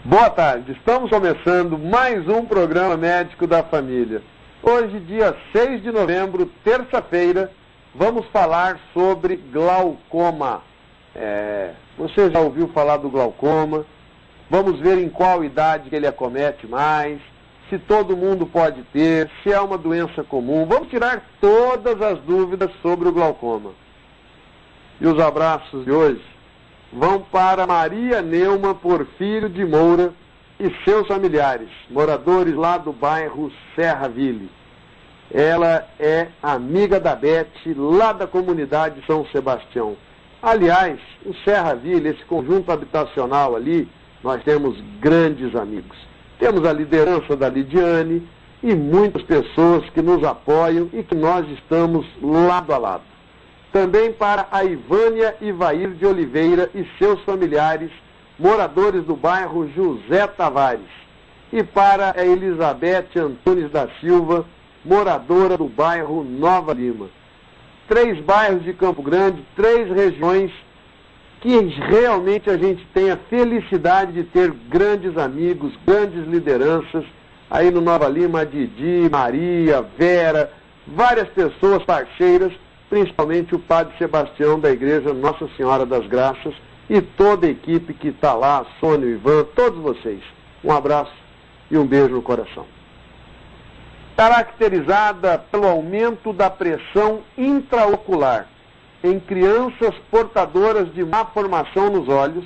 Boa tarde, estamos começando mais um programa médico da família. Hoje, dia 6 de novembro, terça-feira, vamos falar sobre glaucoma. Você já ouviu falar do glaucoma? Vamos ver em qual idade que ele acomete mais, se todo mundo pode ter, se é uma doença comum. Vamos tirar todas as dúvidas sobre o glaucoma. E os abraços de hoje vão para Maria Neuma Porfírio de Moura e seus familiares, moradores lá do bairro Serraville. Ela é amiga da Beth, lá da comunidade São Sebastião. Aliás, o Serraville, esse conjunto habitacional ali, nós temos grandes amigos. Temos a liderança da Lidiane e muitas pessoas que nos apoiam e que nós estamos lado a lado. Também para a Ivânia Ivair de Oliveira e seus familiares, moradores do bairro José Tavares. E para a Elizabeth Antunes da Silva, moradora do bairro Nova Lima. 3 bairros de Campo Grande, 3 regiões que realmente a gente tem a felicidade de ter grandes amigos, grandes lideranças. Aí no Nova Lima, Didi, Maria, Vera, várias pessoas parceiras, principalmente o Padre Sebastião da Igreja Nossa Senhora das Graças e toda a equipe que está lá, Sônia, Ivan, todos vocês. Um abraço e um beijo no coração. Caracterizada pelo aumento da pressão intraocular em crianças portadoras de má formação nos olhos,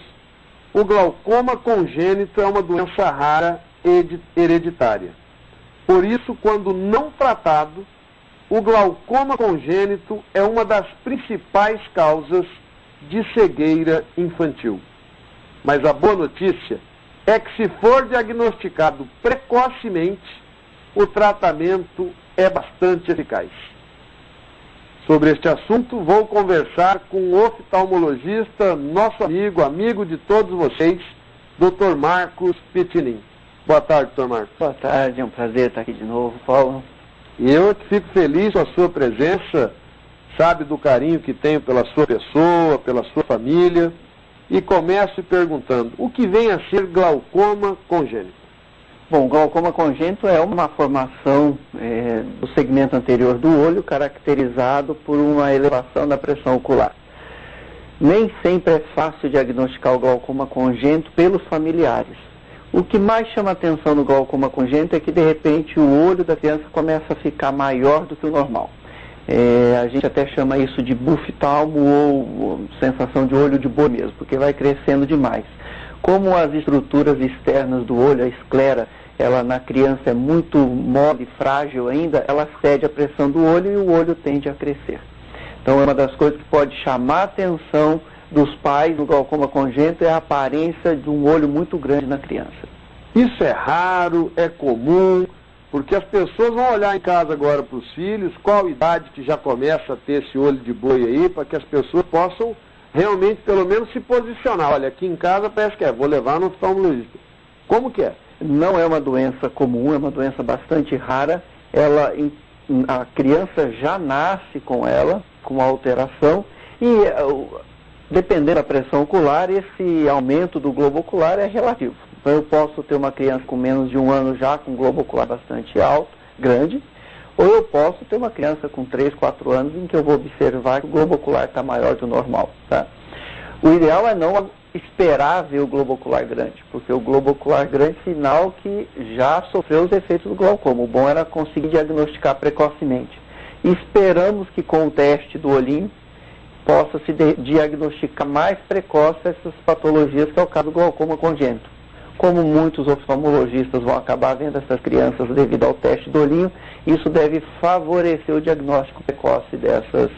o glaucoma congênito é uma doença rara e hereditária. Por isso, quando não tratado, o glaucoma congênito é uma das principais causas de cegueira infantil. Mas a boa notícia é que, se for diagnosticado precocemente, o tratamento é bastante eficaz. Sobre este assunto, vou conversar com o oftalmologista, nosso amigo de todos vocês, Dr. Marcos Pitinin. Boa tarde, Dr. Marcos. Boa tarde, é um prazer estar aqui de novo, Paulo. E eu que fico feliz com a sua presença, sabe do carinho que tenho pela sua pessoa, pela sua família, e começo perguntando, o que vem a ser glaucoma congênito? Bom, o glaucoma congênito é uma formação do segmento anterior do olho, caracterizado por uma elevação da pressão ocular. Nem sempre é fácil diagnosticar o glaucoma congênito pelos familiares. O que mais chama a atenção no glaucoma congênito é que, de repente, o olho da criança começa a ficar maior do que o normal. A gente até chama isso de buftalmo ou sensação de olho de boi mesmo, porque vai crescendo demais. Como as estruturas externas do olho, a esclera, ela na criança é muito mole e frágil ainda, ela cede a pressão do olho e o olho tende a crescer. Então, é uma das coisas que pode chamar a atenção dos pais no glaucoma congênito é a aparência de um olho muito grande na criança. Isso é raro, é comum, porque as pessoas vão olhar em casa agora para os filhos, qual idade que já começa a ter esse olho de boi aí, para que as pessoas possam realmente, pelo menos, se posicionar. Olha, aqui em casa parece que vou levar no oftalmologista. Como que é? Não é uma doença comum, é uma doença bastante rara. A criança já nasce com ela, com a alteração, e dependendo da pressão ocular, esse aumento do globo ocular é relativo. Então eu posso ter uma criança com menos de 1 ano já com globo ocular bastante alto, grande, ou eu posso ter uma criança com 3, 4 anos em que eu vou observar que o globo ocular está maior do normal. Tá? O ideal é não esperar ver o globo ocular grande, porque o globo ocular grande é sinal que já sofreu os efeitos do glaucoma. O bom era conseguir diagnosticar precocemente. E esperamos que com o teste do olhinho possa se diagnosticar mais precoce essas patologias, que é o caso do glaucoma congênito. Como muitos oftalmologistas vão acabar vendo essas crianças devido ao teste do olhinho, isso deve favorecer o diagnóstico precoce dessas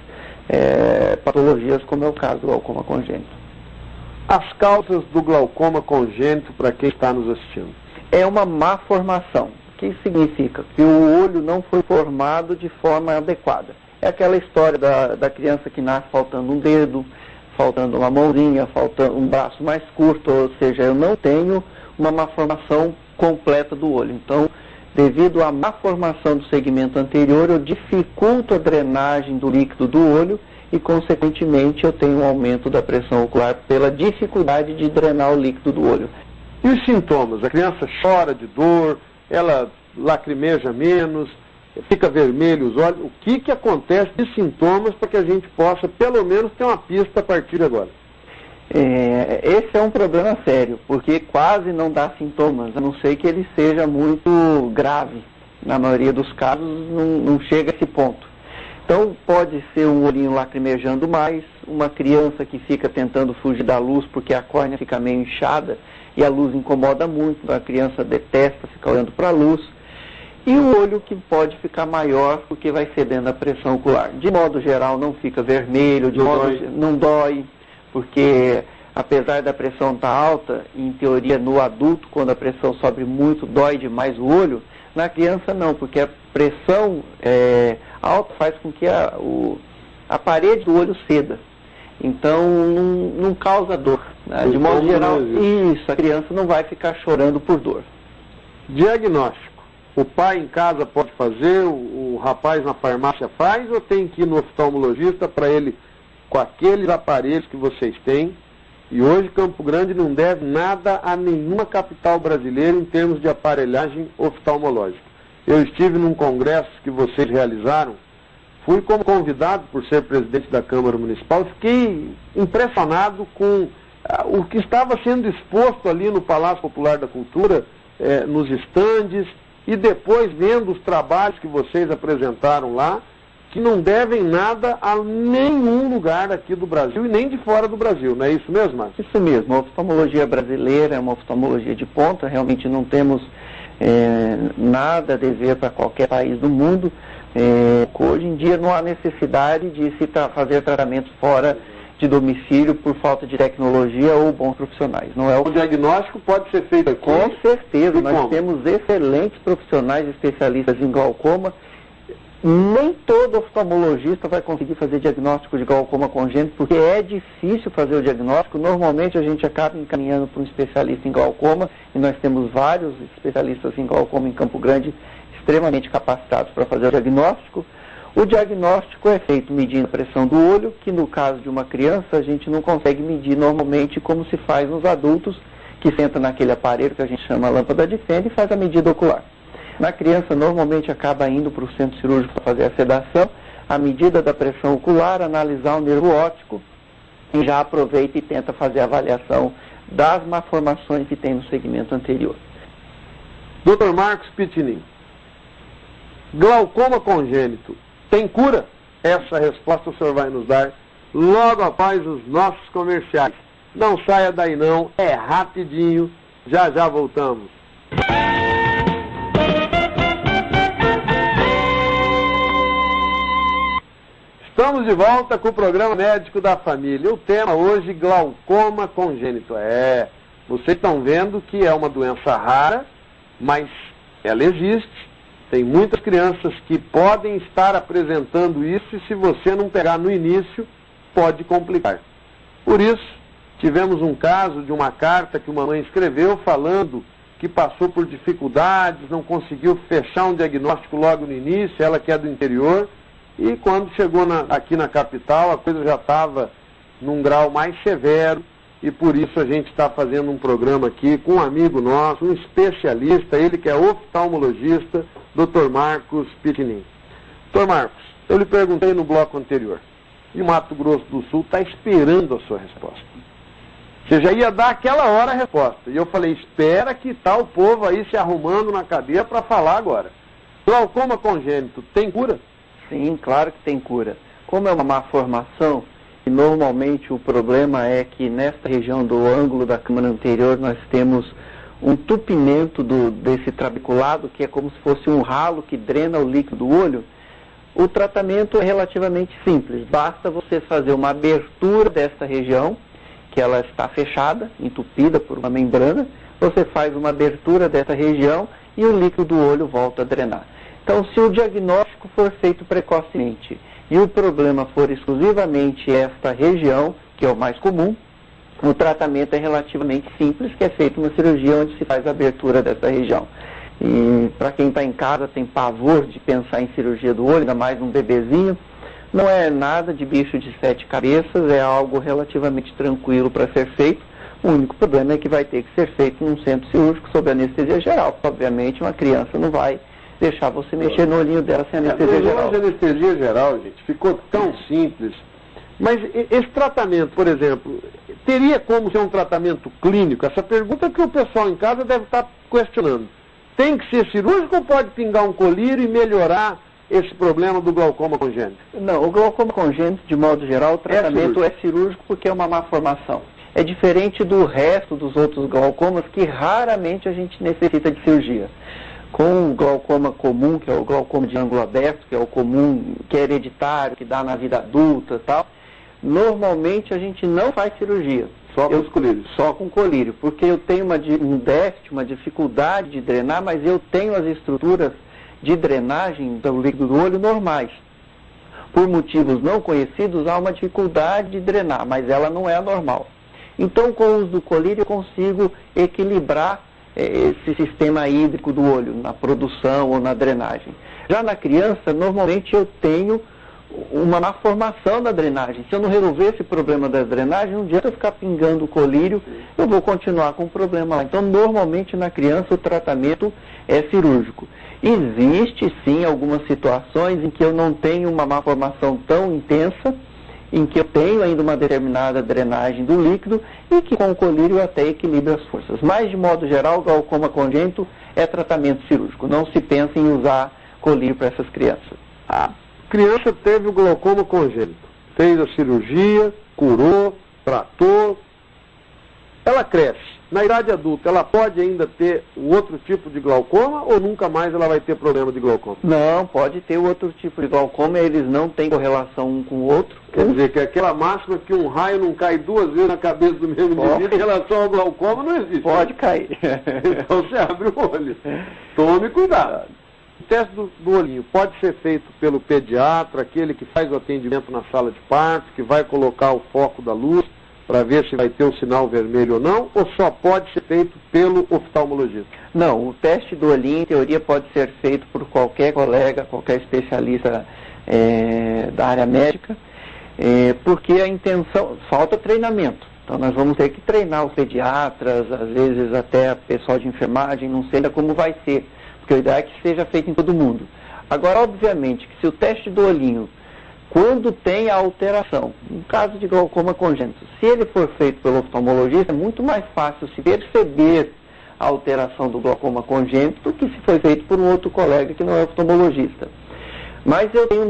patologias, como é o caso do glaucoma congênito. As causas do glaucoma congênito, para quem está nos assistindo? É uma má formação. O que significa? Que o olho não foi formado de forma adequada. É aquela história da criança que nasce faltando um dedo, faltando uma mãozinha, faltando um braço mais curto, ou seja, eu não tenho uma má formação completa do olho. Então, devido à má formação do segmento anterior, eu dificulto a drenagem do líquido do olho e, consequentemente, eu tenho um aumento da pressão ocular pela dificuldade de drenar o líquido do olho. E os sintomas? A criança chora de dor, ela lacrimeja menos, fica vermelho os olhos. O que acontece de sintomas para que a gente possa, pelo menos, ter uma pista a partir de agora? Esse é um problema sério, porque quase não dá sintomas, a não ser que ele seja muito grave. Na maioria dos casos não chega a esse ponto. Então pode ser um olhinho lacrimejando mais, uma criança que fica tentando fugir da luz porque a córnea fica meio inchada e a luz incomoda muito, a criança detesta ficar olhando para a luz. E o olho que pode ficar maior porque vai cedendo a pressão ocular. De modo geral não fica vermelho, não dói, porque apesar da pressão estar alta, em teoria no adulto, quando a pressão sobe muito, dói demais o olho. Na criança não, porque a pressão alta faz com que a parede do olho ceda. Então não causa dor. Né? De modo geral, isso, a criança não vai ficar chorando por dor. Diagnóstico. O pai em casa pode fazer, o rapaz na farmácia faz, ou tem que ir no oftalmologista para ele, com aqueles aparelhos que vocês têm? E hoje Campo Grande não deve nada a nenhuma capital brasileira em termos de aparelhagem oftalmológica. Eu estive num congresso que vocês realizaram, fui como convidado por ser presidente da Câmara Municipal, fiquei impressionado com o que estava sendo exposto ali no Palácio Popular da Cultura, nos estandes, e depois vendo os trabalhos que vocês apresentaram lá, que não devem nada a nenhum lugar aqui do Brasil e nem de fora do Brasil, não é isso mesmo, Márcio? Isso mesmo, a oftalmologia brasileira é uma oftalmologia de ponta, realmente não temos nada a dever para qualquer país do mundo. Hoje em dia não há necessidade de se fazer tratamentos fora de domicílio por falta de tecnologia ou bons profissionais. Não é o diagnóstico pode ser feito aqui? Com certeza, nós temos excelentes profissionais especialistas em glaucoma. Nem todo oftalmologista vai conseguir fazer diagnóstico de glaucoma congênito, porque é difícil fazer o diagnóstico. Normalmente a gente acaba encaminhando para um especialista em glaucoma, e nós temos vários especialistas em glaucoma em Campo Grande extremamente capacitados para fazer o diagnóstico. O diagnóstico é feito medindo a pressão do olho, que no caso de uma criança a gente não consegue medir normalmente como se faz nos adultos, que senta naquele aparelho que a gente chama lâmpada de Fenda e faz a medida ocular. Na criança, normalmente acaba indo para o centro cirúrgico para fazer a sedação, a medida da pressão ocular, analisar o nervo óptico e já aproveita e tenta fazer a avaliação das malformações que tem no segmento anterior. Dr. Marcos Pitinin, glaucoma congênito tem cura? Essa resposta o senhor vai nos dar logo após os nossos comerciais. Não saia daí não, é rapidinho, já voltamos. Estamos de volta com o programa Médico da Família. O tema hoje, glaucoma congênito. Vocês estão vendo que é uma doença rara, mas ela existe. Tem muitas crianças que podem estar apresentando isso e se você não pegar no início, pode complicar. Por isso, tivemos um caso de uma carta que uma mãe escreveu falando que passou por dificuldades, não conseguiu fechar um diagnóstico logo no início, ela que é do interior, e quando chegou aqui na capital, a coisa já estava num grau mais severo, e por isso a gente está fazendo um programa aqui com um amigo nosso, um especialista, ele que é oftalmologista, Dr. Marcos Pitinin. Dr. Marcos, eu lhe perguntei no bloco anterior, e o Mato Grosso do Sul está esperando a sua resposta. Você já ia dar aquela hora a resposta, e eu falei, espera que está o povo aí se arrumando na cadeia para falar agora. Glaucoma congênito, tem cura? Sim, claro que tem cura. Como é uma malformação, e normalmente o problema é que nesta região do ângulo da câmara anterior nós temos um entupimento desse trabeculado, que é como se fosse um ralo que drena o líquido do olho. O tratamento é relativamente simples, basta você fazer uma abertura desta região, que ela está fechada, entupida por uma membrana, você faz uma abertura dessa região e o líquido do olho volta a drenar. Então, se o diagnóstico for feito precocemente e o problema for exclusivamente esta região, que é o mais comum, o tratamento é relativamente simples, que é feito uma cirurgia onde se faz a abertura dessa região. E para quem está em casa tem pavor de pensar em cirurgia do olho, ainda mais um bebezinho, não é nada de bicho de 7 cabeças, é algo relativamente tranquilo para ser feito. O único problema é que vai ter que ser feito num centro cirúrgico sob anestesia geral. Obviamente, uma criança não vai deixar você mexer no olhinho dela sem anestesia geral. Mas a anestesia geral, gente, ficou tão simples. Mas esse tratamento, por exemplo, teria como ser um tratamento clínico? Essa pergunta que o pessoal em casa deve estar questionando. Tem que ser cirúrgico ou pode pingar um colírio e melhorar esse problema do glaucoma congênito? Não, o glaucoma congênito, de modo geral, o tratamento é cirúrgico porque é uma má formação. É diferente do resto dos outros glaucomas, que raramente a gente necessita de cirurgia. Com o glaucoma comum, que é o glaucoma de ângulo aberto, que é o comum, que é hereditário, que dá na vida adulta e tal, normalmente a gente não faz cirurgia. Só com os colírios? Só com colírio, porque eu tenho um déficit, uma dificuldade de drenar, mas eu tenho as estruturas de drenagem do líquido do olho normais. Por motivos não conhecidos, há uma dificuldade de drenar, mas ela não é anormal. Então, com o uso do colírio, eu consigo equilibrar esse sistema hídrico do olho, na produção ou na drenagem. Já na criança, normalmente eu tenho uma má formação da drenagem. Se eu não resolver esse problema da drenagem, não adianta eu ficar pingando o colírio, eu vou continuar com o problema lá. Então, normalmente na criança o tratamento é cirúrgico. Existe, sim, algumas situações em que eu não tenho uma má formação tão intensa, em que eu tenho ainda uma determinada drenagem do líquido e que com o colírio eu até equilibra as forças. Mas, de modo geral, o glaucoma congênito é tratamento cirúrgico. Não se pensa em usar colírio para essas crianças. A criança teve o glaucoma congênito, fez a cirurgia, curou, tratou, ela cresce. Na idade adulta, ela pode ainda ter outro tipo de glaucoma ou nunca mais ela vai ter problema de glaucoma? Não, pode ter outro tipo de glaucoma, eles não têm correlação um com o outro. Quer dizer que aquela máxima que um raio não cai duas vezes na cabeça do mesmo indivíduo em relação ao glaucoma não existe. Pode cair. Então você abre o olho. Tome cuidado. O teste do olhinho pode ser feito pelo pediatra, aquele que faz o atendimento na sala de parto, que vai colocar o foco da luz para ver se vai ter o sinal vermelho ou não, ou só pode ser feito pelo oftalmologista? Não, o teste do olhinho, em teoria, pode ser feito por qualquer colega, qualquer especialista da área médica, porque a intenção, falta treinamento. Então nós vamos ter que treinar os pediatras, às vezes até pessoal de enfermagem, não sei ainda como vai ser, porque a ideia é que seja feito em todo mundo. Agora, obviamente, que se o teste do olhinho, quando tem a alteração, no caso de glaucoma congênito, se ele for feito pelo oftalmologista, é muito mais fácil se perceber a alteração do glaucoma congênito do que se foi feito por um outro colega que não é oftalmologista. Mas eu tenho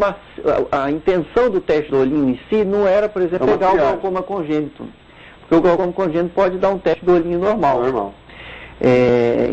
a intenção do teste do olhinho em si não era, por exemplo, pegar o glaucoma congênito, porque o glaucoma congênito pode dar um teste do olhinho normal.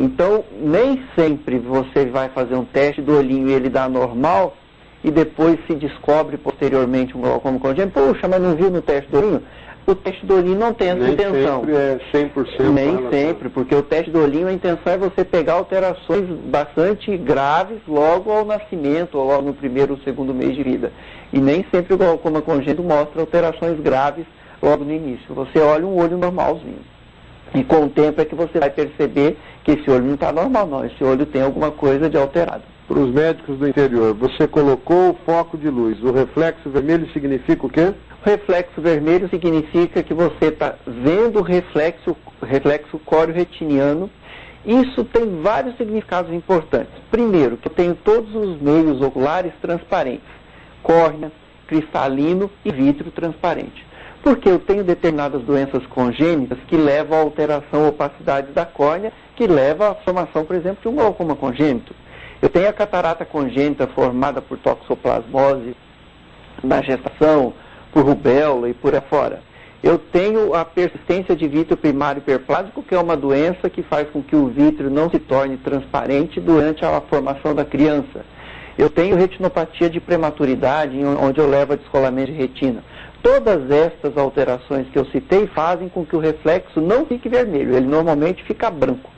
Então, nem sempre você vai fazer um teste do olhinho e ele dá normal, e depois se descobre posteriormente um glaucoma congênito. Puxa, mas não viu no teste do olhinho? O teste do olhinho não tem essa intenção. Nem sempre é 100%. Nem sempre, porque o teste do olhinho, a intenção é você pegar alterações bastante graves logo ao nascimento, ou logo no primeiro ou segundo mês de vida. E nem sempre o glaucoma congênito mostra alterações graves logo no início. Você olha um olho normalzinho. E com o tempo é que você vai perceber que esse olho não está normal, não. Esse olho tem alguma coisa de alterado. Para os médicos do interior, você colocou o foco de luz. O reflexo vermelho significa o quê? O reflexo vermelho significa que você está vendo o reflexo córeo-retiniano. Isso tem vários significados importantes. Primeiro, que eu tenho todos os meios oculares transparentes. Córnea, cristalino e vítreo transparente. Porque eu tenho determinadas doenças congênitas que levam à alteração ou opacidade da córnea, que leva à formação, por exemplo, de um glaucoma congênito. Eu tenho a catarata congênita formada por toxoplasmose na gestação, por rubéola e por aí fora. Eu tenho a persistência de vítreo primário hiperplásico, que é uma doença que faz com que o vítreo não se torne transparente durante a formação da criança. Eu tenho retinopatia de prematuridade, onde eu levo a descolamento de retina. Todas estas alterações que eu citei fazem com que o reflexo não fique vermelho, ele normalmente fica branco.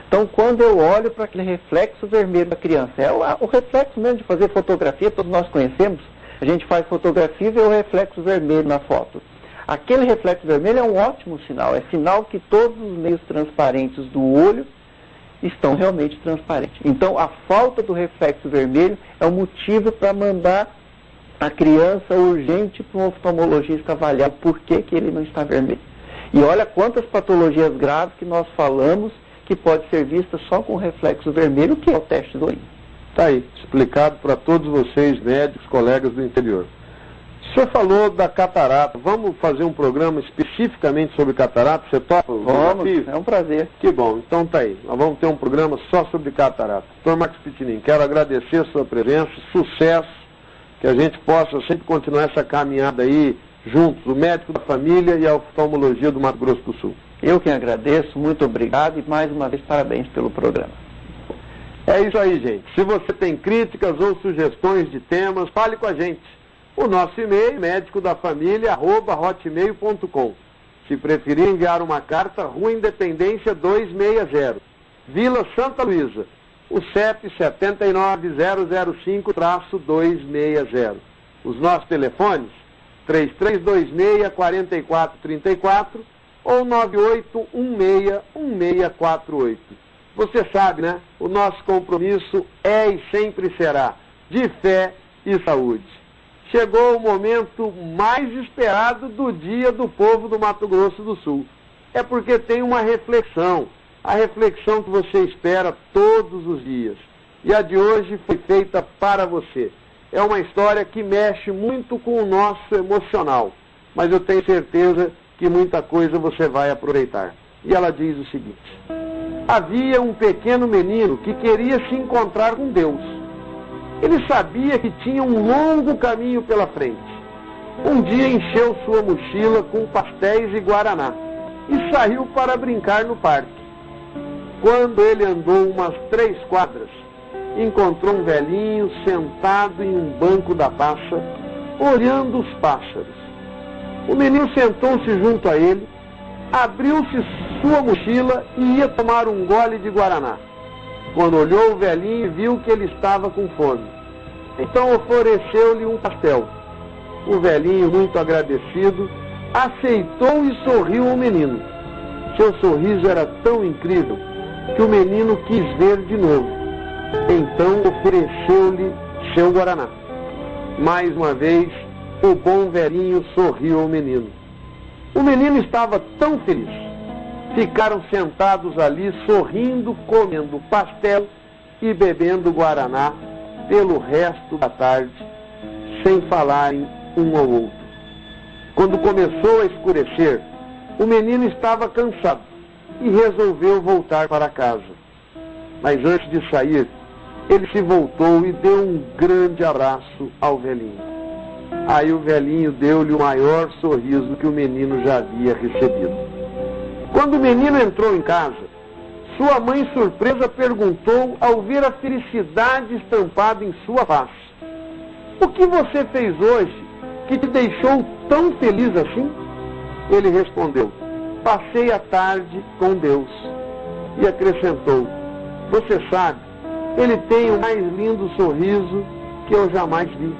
Então, quando eu olho para aquele reflexo vermelho da criança, é o reflexo mesmo de fazer fotografia, todos nós conhecemos, a gente faz fotografia e vê o reflexo vermelho na foto. Aquele reflexo vermelho é um ótimo sinal, é sinal que todos os meios transparentes do olho estão realmente transparentes. Então, a falta do reflexo vermelho é um motivo para mandar a criança urgente para um oftalmologista avaliar por que ele não está vermelho. E olha quantas patologias graves que nós falamos que pode ser vista só com reflexo vermelho, que é o teste do INCA. Está aí, explicado para todos vocês, médicos, colegas do interior. O senhor falou da catarata. Vamos fazer um programa especificamente sobre catarata? Você topa? Vamos, é um prazer. Que bom, então tá aí. Nós vamos ter um programa só sobre catarata. Dr. Marcos Pitinin, quero agradecer a sua presença, sucesso, que a gente possa sempre continuar essa caminhada aí, juntos, o médico da família e a oftalmologia do Mato Grosso do Sul. Eu que agradeço, muito obrigado e mais uma vez parabéns pelo programa. É isso aí, gente. Se você tem críticas ou sugestões de temas, fale com a gente. O nosso e-mail, médicodafamilia@hotmail.com. Se preferir enviar uma carta, Rua Independência 260, Vila Santa Luísa, o CEP 79005-260. Os nossos telefones, 3326-4434 ou 9816-1648. Você sabe, né? O nosso compromisso é e sempre será de fé e saúde. Chegou o momento mais esperado do Dia do Povo do Mato Grosso do Sul. É porque tem uma reflexão, a reflexão que você espera todos os dias. E a de hoje foi feita para você. É uma história que mexe muito com o nosso emocional, mas eu tenho certeza que muita coisa você vai aproveitar. E ela diz o seguinte: havia um pequeno menino que queria se encontrar com Deus. Ele sabia que tinha um longo caminho pela frente. Um dia encheu sua mochila com pastéis e guaraná e saiu para brincar no parque. Quando ele andou umas 3 quadras, encontrou um velhinho sentado em um banco da praça, olhando os pássaros. O menino sentou-se junto a ele, abriu-se sua mochila e ia tomar um gole de guaraná. Quando olhou o velhinho, viu que ele estava com fome. Então ofereceu-lhe um pastel. O velhinho, muito agradecido, aceitou e sorriu ao menino. Seu sorriso era tão incrível que o menino quis ver de novo. Então ofereceu-lhe seu guaraná. Mais uma vez, o bom velhinho sorriu ao menino. O menino estava tão feliz. Ficaram sentados ali, sorrindo, comendo pastel e bebendo guaraná pelo resto da tarde, sem falarem um ao outro. Quando começou a escurecer, o menino estava cansado e resolveu voltar para casa. Mas antes de sair, ele se voltou e deu um grande abraço ao velhinho. Aí o velhinho deu-lhe o maior sorriso que o menino já havia recebido. Quando o menino entrou em casa, sua mãe surpresa perguntou ao ver a felicidade estampada em sua face: o que você fez hoje que te deixou tão feliz assim? Ele respondeu: passei a tarde com Deus. E acrescentou: você sabe, ele tem o mais lindo sorriso que eu jamais vi.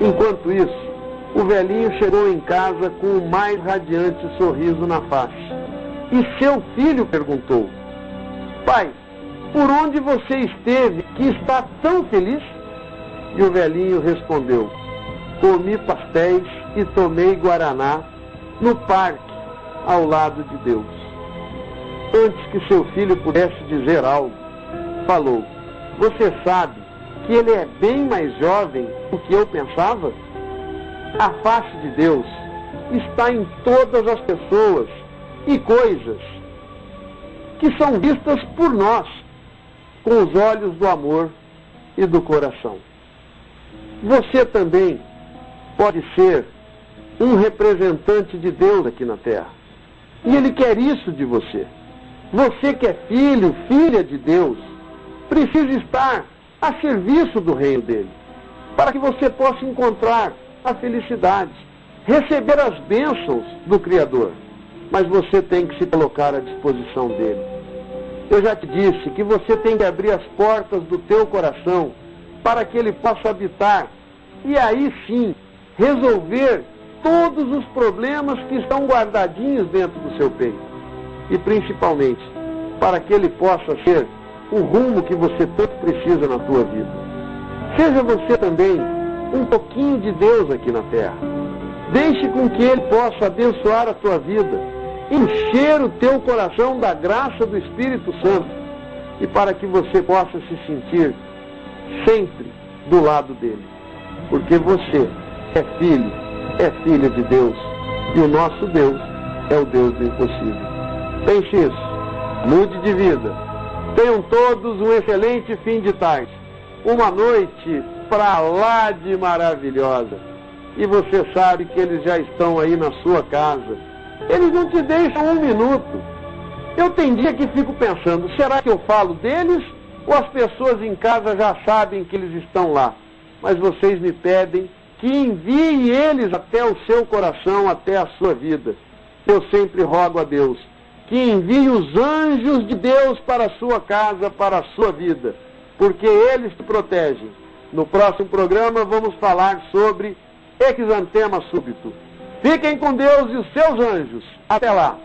Enquanto isso, o velhinho chegou em casa com o mais radiante sorriso na face. E seu filho perguntou: pai, por onde você esteve que está tão feliz? E o velhinho respondeu: comi pastéis e tomei guaraná no parque, ao lado de Deus. Antes que seu filho pudesse dizer algo, falou: você sabe que ele é bem mais jovem do que eu pensava? A face de Deus está em todas as pessoas e coisas que são vistas por nós com os olhos do amor e do coração. Você também pode ser um representante de Deus aqui na Terra. E Ele quer isso de você. Você que é filho, filha de Deus, precisa estar a serviço do reino dele, para que você possa encontrar a felicidade, receber as bênçãos do Criador. Mas você tem que se colocar à disposição dele. Eu já te disse que você tem que abrir as portas do teu coração para que ele possa habitar e aí sim resolver todos os problemas que estão guardadinhos dentro do seu peito. E principalmente para que ele possa ser o rumo que você tanto precisa na tua vida. Seja você também um pouquinho de Deus aqui na terra. Deixe com que ele possa abençoar a tua vida encher o teu coração da graça do Espírito Santo e para que você possa se sentir sempre do lado dele. Porque você é filho, é filha de Deus e o nosso Deus é o Deus do impossível. Pense isso, mude de vida. Tenham todos um excelente fim de tarde. Uma noite pra lá de maravilhosa. E você sabe que eles já estão aí na sua casa. Eles não te deixam um minuto. Eu tem dia que fico pensando, será que eu falo deles ou as pessoas em casa já sabem que eles estão lá? Mas vocês me pedem que envie eles até o seu coração, até a sua vida. Eu sempre rogo a Deus que envie os anjos de Deus para a sua casa, para a sua vida, porque eles te protegem. No próximo programa vamos falar sobre exantema súbito. Fiquem com Deus e os seus anjos. Até lá!